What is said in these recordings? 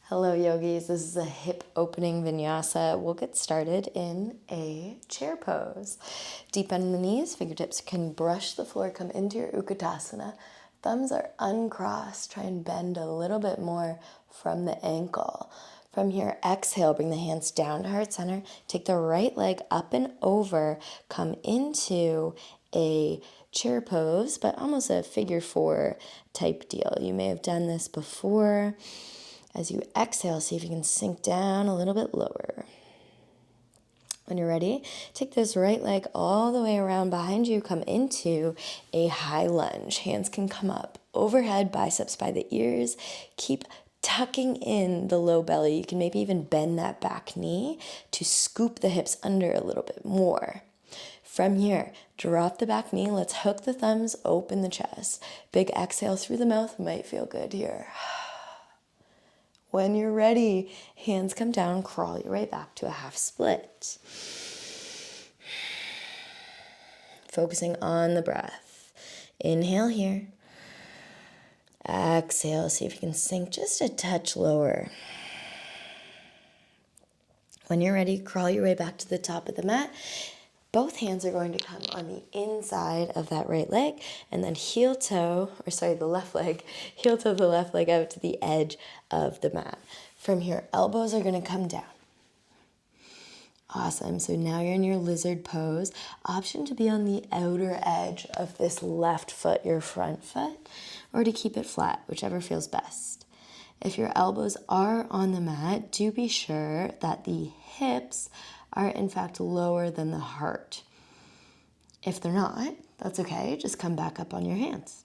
Hello yogis, this is a hip opening vinyasa. We'll get started in a chair pose. Deep bend in the knees, fingertips can brush the floor, come into your utkatasana. Thumbs are uncrossed, try and bend a little bit more from the ankle. From here, exhale, bring the hands down to heart center. Take the right leg up and over, come into a chair pose, but almost a figure four type deal. You may have done this before. As you exhale, see if you can sink down a little bit lower. When you're ready, take this right leg all the way around behind you, come into a high lunge. Hands can come up overhead, biceps by the ears. Keep tucking in the low belly. You can maybe even bend that back knee to scoop the hips under a little bit more. From here, drop the back knee. Let's hook the thumbs, open the chest. Big exhale through the mouth might feel good here. When you're ready, hands come down, crawl you right back to a half split. Focusing on the breath. Inhale here. Exhale, see if you can sink just a touch lower. When you're ready, crawl your way back to the top of the mat. Both hands are going to come on the inside of that right leg, and then the left leg, heel toe the left leg out to the edge of the mat. From here, elbows are going to come down. Awesome. So now you're in your lizard pose. Option to be on the outer edge of this left foot, your front foot, or to keep it flat, whichever feels best. If your elbows are on the mat, do be sure that the hips are in fact lower than the heart. If they're not, that's okay. Just come back up on your hands.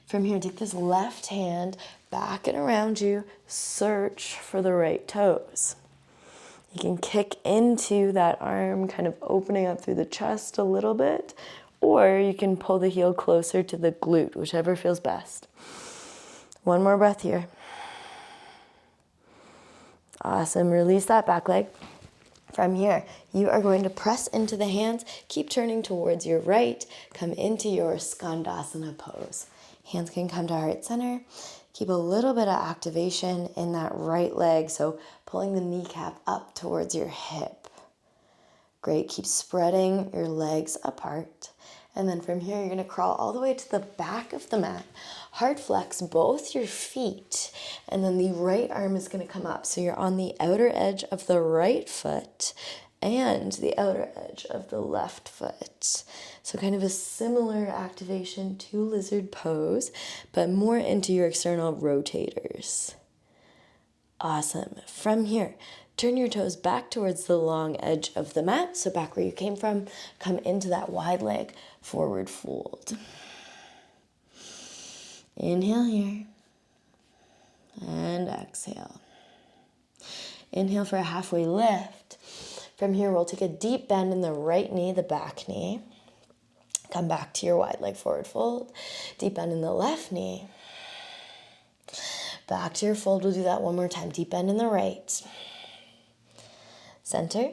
From here, take this left hand back and around you. Search for the right toes. You can kick into that arm, kind of opening up through the chest a little bit, or you can pull the heel closer to the glute, whichever feels best. One more breath here. Awesome. Release that back leg. From here, you are going to press into the hands, keep turning towards your right, come into your skandasana pose. Hands can come to heart center. Keep a little bit of activation in that right leg, so pulling the kneecap up towards your hip. Great, keep spreading your legs apart. And then from here, you're going to crawl all the way to the back of the mat. Hard flex both your feet, and then the right arm is going to come up. So you're on the outer edge of the right foot and the outer edge of the left foot. So kind of a similar activation to lizard pose, but more into your external rotators. Awesome. From here, turn your toes back towards the long edge of the mat. So back where you came from, come into that wide leg forward fold. Inhale here. And exhale. Inhale for a halfway lift. From here, we'll take a deep bend in the right knee, the back knee. Come back to your wide leg forward fold. Deep bend in the left knee. Back to your fold. We'll do that one more time. Deep bend in the right. Center.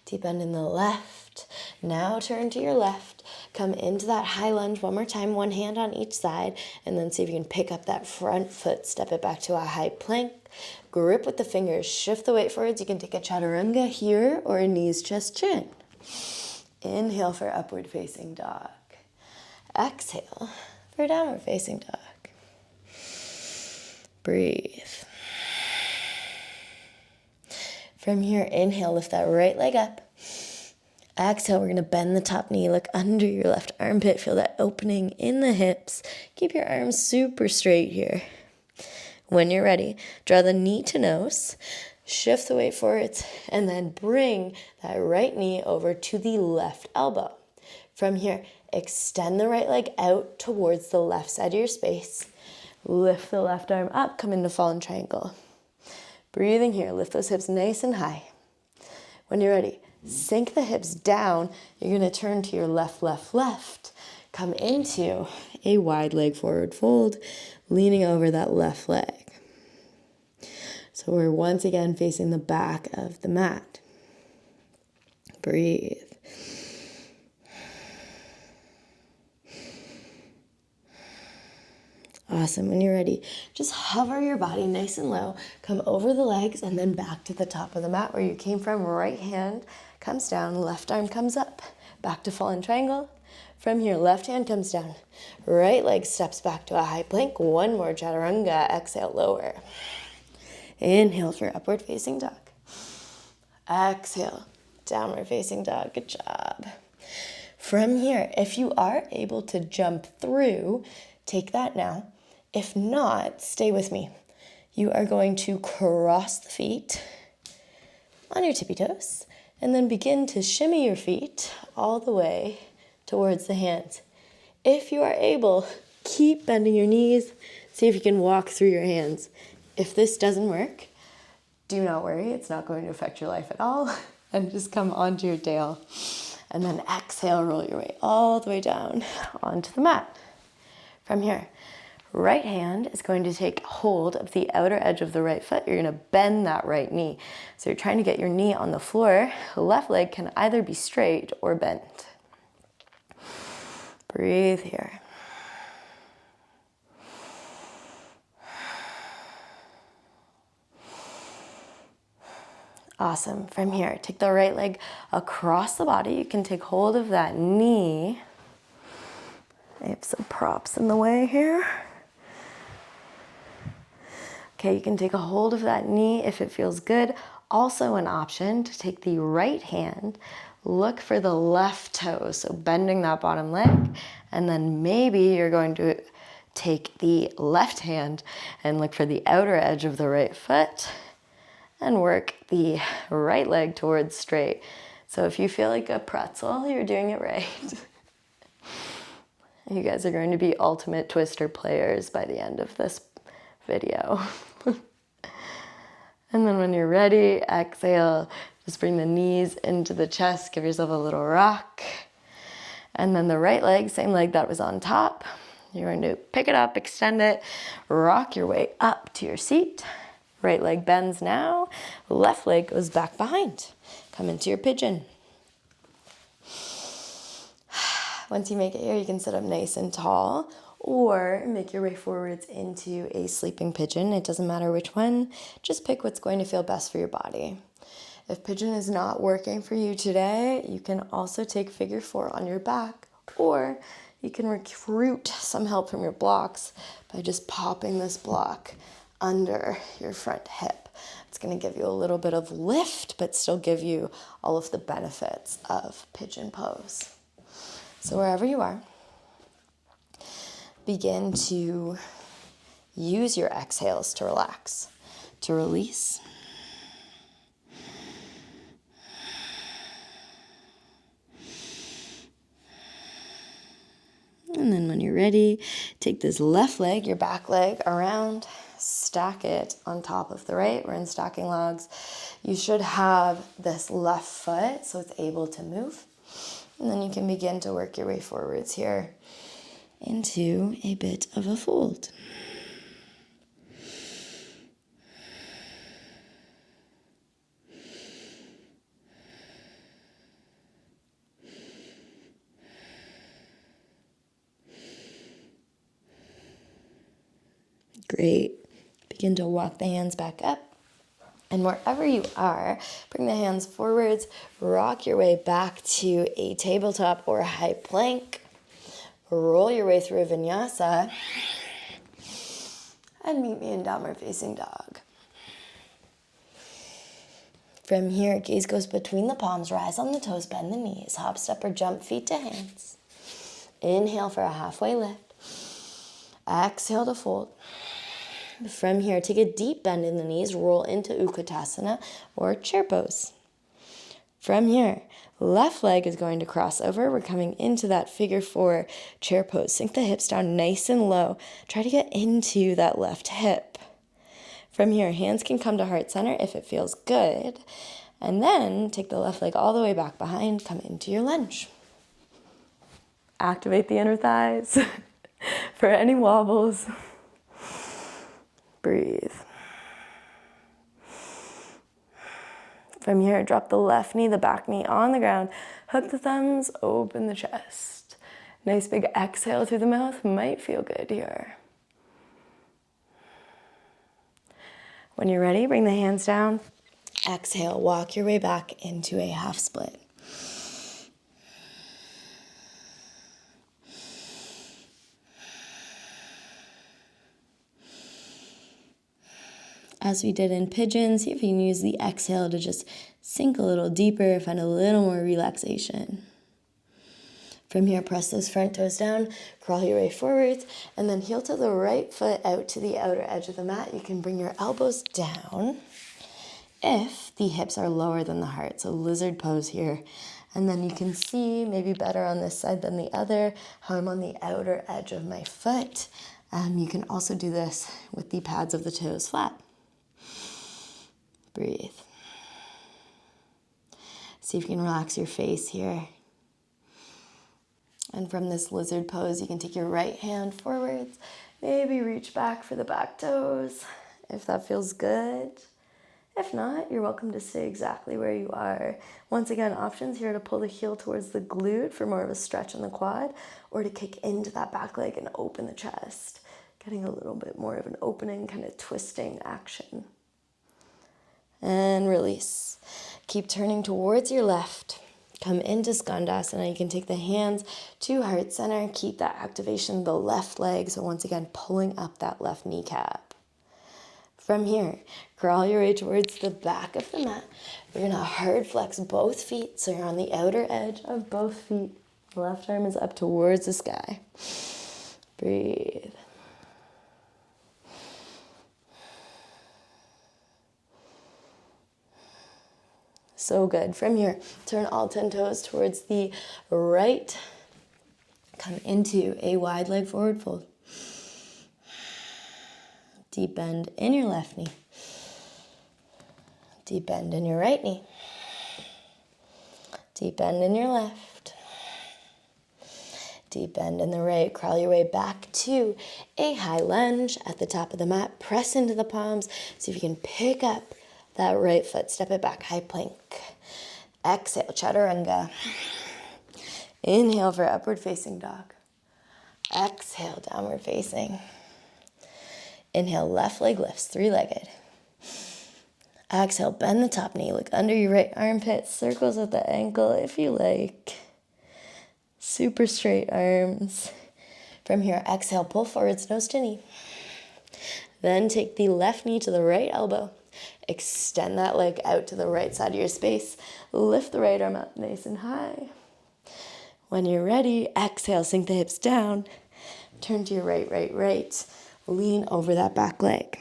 Deep bend in the left. Now turn to your left. Come into that high lunge one more time. One hand on each side. And then see if you can pick up that front foot. Step it back to a high plank. Grip with the fingers. Shift the weight forwards. You can take a chaturanga here or a knees, chest, chin. Inhale for upward facing dog. Exhale for downward facing dog. Breathe. From here, inhale, lift that right leg up. Exhale, we're going to bend the top knee, look under your left armpit, feel that opening in the hips. Keep your arms super straight here. When you're ready, draw the knee to nose, shift the weight forwards, and then bring that right knee over to the left elbow. From here, extend the right leg out towards the left side of your space. Lift the left arm up, come into fallen triangle. Breathing here, lift those hips nice and high. When you're ready, sink the hips down. You're going to turn to your left, left, left. Come into a wide leg forward fold, leaning over that left leg. So we're once again facing the back of the mat. Breathe. Awesome. When you're ready, just hover your body nice and low, come over the legs, and then back to the top of the mat where you came from. Right hand comes down, left arm comes up, back to fallen triangle. From here, left hand comes down, right leg steps back to a high plank. One more chaturanga. Exhale, lower. Inhale for upward facing dog. Exhale, downward facing dog. Good job. From here, if you are able to jump through, take that now. If not, stay with me. You are going to cross the feet on your tippy toes and then begin to shimmy your feet all the way towards the hands. If you are able, keep bending your knees. See if you can walk through your hands. If this doesn't work, do not worry. It's not going to affect your life at all. And just come onto your tail. And then exhale, roll your way all the way down onto the mat. From here, right hand is going to take hold of the outer edge of the right foot. You're going to bend that right knee. So you're trying to get your knee on the floor. Left leg can either be straight or bent. Breathe here. Awesome. From here, take the right leg across the body. You can take hold of that knee. I have some props in the way here. Okay, you can take a hold of that knee if it feels good. Also an option to take the right hand, look for the left toe, so bending that bottom leg, and then maybe you're going to take the left hand and look for the outer edge of the right foot and work the right leg towards straight. So if you feel like a pretzel, you're doing it right. You guys are going to be ultimate twister players by the end of this video. And then when you're ready, exhale, just bring the knees into the chest, give yourself a little rock. And then the right leg, same leg that was on top, you're going to pick it up, extend it, rock your way up to your seat. Right leg bends now, left leg goes back behind. Come into your pigeon. Once you make it here, you can sit up nice and tall or make your way forwards into a sleeping pigeon. It doesn't matter which one, just pick what's going to feel best for your body. If pigeon is not working for you today, you can also take figure 4 on your back, or you can recruit some help from your blocks by just popping this block under your front hip. It's going to give you a little bit of lift, but still give you all of the benefits of pigeon pose. So wherever you are, begin to use your exhales to relax, to release. And then when you're ready, take this left leg, your back leg, around, stack it on top of the right. We're in stacking logs. You should have this left foot so it's able to move. And then you can begin to work your way forwards here into a bit of a fold. Great. Begin to walk the hands back up. And wherever you are, bring the hands forwards, rock your way back to a tabletop or a high plank. Roll your way through a vinyasa. And meet me in downward facing dog. From here, gaze goes between the palms, rise on the toes, bend the knees, hop, step, or jump feet to hands. Inhale for a halfway lift. Exhale to fold. From here, take a deep bend in the knees, roll into Utkatasana or chair pose. From here, left leg is going to cross over. We're coming into that figure 4 chair pose. Sink the hips down nice and low. Try to get into that left hip. From here, hands can come to heart center if it feels good. And then take the left leg all the way back behind, come into your lunge. Activate the inner thighs for any wobbles. Breathe. From here, drop the left knee, the back knee on the ground. Hook the thumbs, open the chest. Nice big exhale through the mouth, might feel good here. When you're ready, bring the hands down. Exhale, walk your way back into a half split. As we did in pigeon, see if you can use the exhale to just sink a little deeper, find a little more relaxation. From here, press those front toes down, crawl your way forwards, and then heel to the right foot out to the outer edge of the mat. You can bring your elbows down if the hips are lower than the heart. So lizard pose here. And then you can see, maybe better on this side than the other, how I'm on the outer edge of my foot. You can also do this with the pads of the toes flat. Breathe. See if you can relax your face here. And from this lizard pose, you can take your right hand forwards, maybe reach back for the back toes, if that feels good. If not, you're welcome to stay exactly where you are. Once again, options here to pull the heel towards the glute for more of a stretch in the quad, or to kick into that back leg and open the chest, getting a little bit more of an opening, kind of twisting action. And release. Keep turning towards your left. Come into skandasana. You can take the hands to heart center. Keep that activation of the left leg. So once again, pulling up that left kneecap. From here, crawl your way towards the back of the mat. We're going to hard flex both feet. So you're on the outer edge of both feet. The left arm is up towards the sky. Breathe. So good. From here, turn all 10 toes towards the right. Come into a wide leg forward fold. Deep bend in your left knee. Deep bend in your right knee. Deep bend in your left. Deep bend in the right. Crawl your way back to a high lunge at the top of the mat. Press into the palms. See if you can pick up that right foot. Step it back. High plank. Exhale. Chaturanga. Inhale for upward facing dog. Exhale. Downward facing. Inhale. Left leg lifts. Three-legged. Exhale. Bend the top knee. Look under your right armpit. Circles at the ankle if you like. Super straight arms. From here, exhale. Pull forwards. Nose to knee. Then take the left knee to the right elbow. Extend that leg out to the right side of your space. Lift the right arm up nice and high. When you're ready, exhale, sink the hips down. Turn to your right, right, right. Lean over that back leg.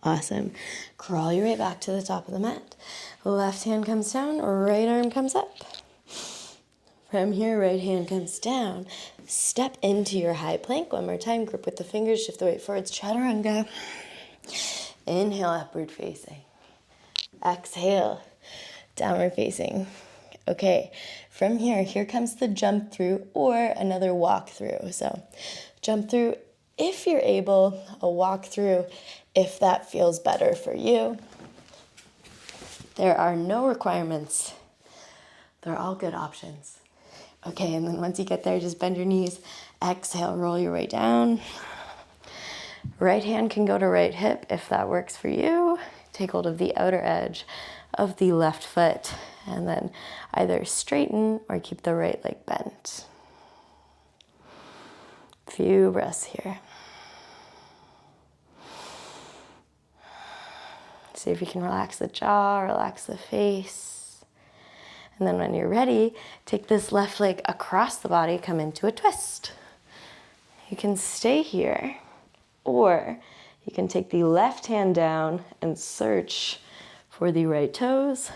Awesome. Crawl your way back to the top of the mat. Left hand comes down, right arm comes up. From here, right hand comes down. Step into your high plank. One more time. Grip with the fingers. Shift the weight forwards. Chaturanga. Inhale, upward facing. Exhale, downward facing. Okay, from here, here comes the jump through or another walk through. So jump through if you're able, a walk through if that feels better for you. There are no requirements. They're all good options. Okay, and then once you get there, just bend your knees. Exhale, roll your way down. Right hand can go to right hip if that works for you. Take hold of the outer edge of the left foot and then either straighten or keep the right leg bent. Few breaths here. See if you can relax the jaw, relax the face. And then when you're ready, take this left leg across the body, come into a twist. You can stay here, or you can take the left hand down and search for the right toes.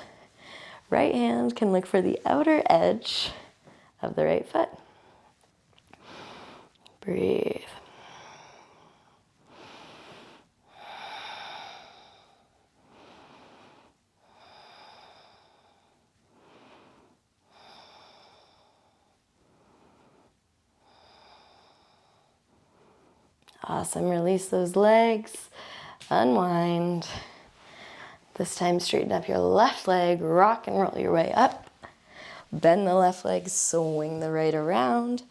Right hand can look for the outer edge of the right foot. Breathe. Awesome. Release those legs. Unwind. This time, straighten up your left leg, rock and roll your way up. Bend the left leg, swing the right around.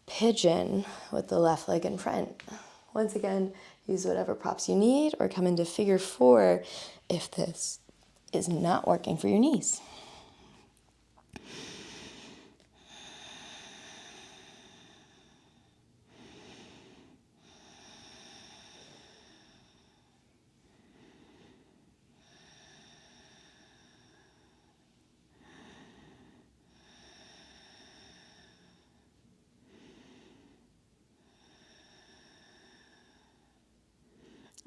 Pigeon with the left leg in front. Once again, use whatever props you need or come into figure 4 if this is not working for your knees.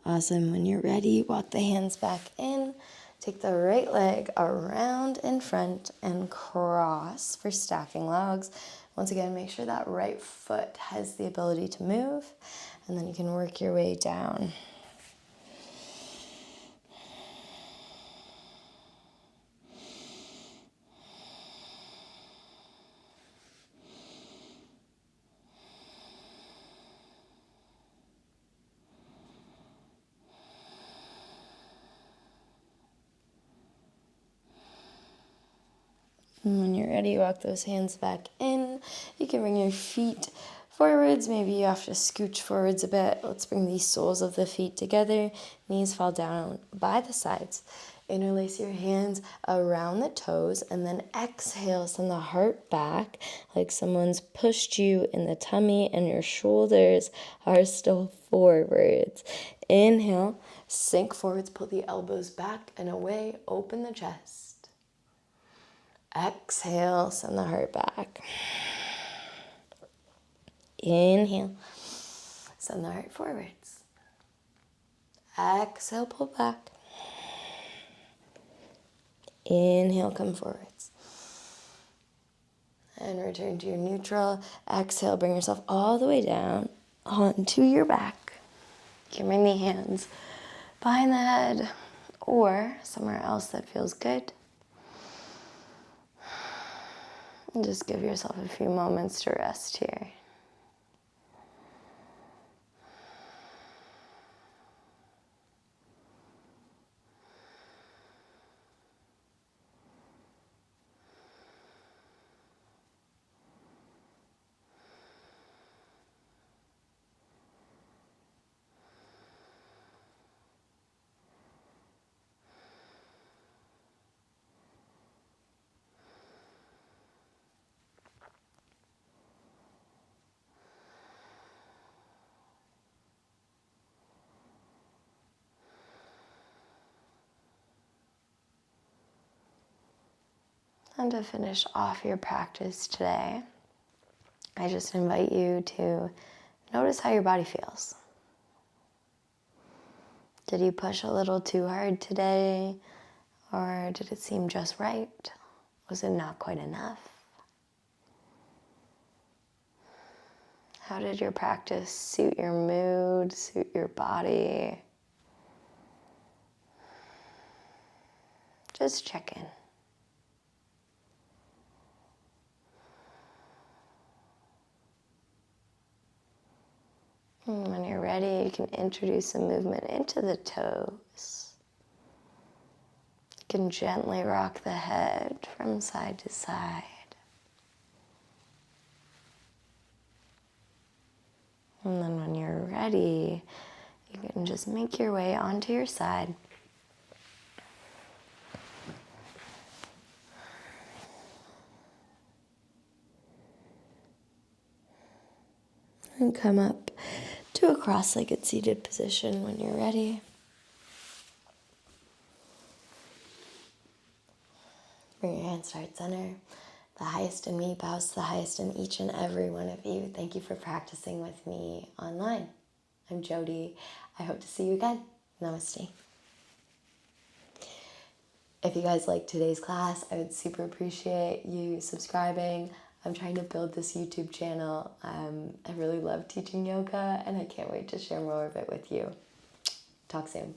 Awesome. When you're ready, walk the hands back in. Take the right leg around in front and cross for stacking logs. Once again, make sure that right foot has the ability to move, and then you can work your way down. And when you're ready, walk those hands back in. You can bring your feet forwards. Maybe you have to scooch forwards a bit. Let's bring these soles of the feet together. Knees fall down by the sides. Interlace your hands around the toes and then exhale, send the heart back like someone's pushed you in the tummy and your shoulders are still forwards. Inhale, sink forwards, pull the elbows back and away, open the chest. Exhale, send the heart back. Inhale, send the heart forwards. Exhale, pull back. Inhale, come forwards. And return to your neutral. Exhale, bring yourself all the way down onto your back. You can bring the hands behind the head or somewhere else that feels good. And just give yourself a few moments to rest here. And to finish off your practice today, I just invite you to notice how your body feels. Did you push a little too hard today? Or did it seem just right? Was it not quite enough? How did your practice suit your mood, suit your body? Just check in. And when you're ready, you can introduce some movement into the toes. You can gently rock the head from side to side. And then when you're ready, you can just make your way onto your side. And come up to a cross-legged seated position when you're ready. Bring your hands to heart center. The highest in me bows to the highest in each and every one of you. Thank you for practicing with me online. I'm Jodie. I hope to see you again. Namaste. If you guys liked today's class, I would super appreciate you subscribing. I'm trying to build this YouTube channel. I really love teaching yoga, and I can't wait to share more of it with you. Talk soon.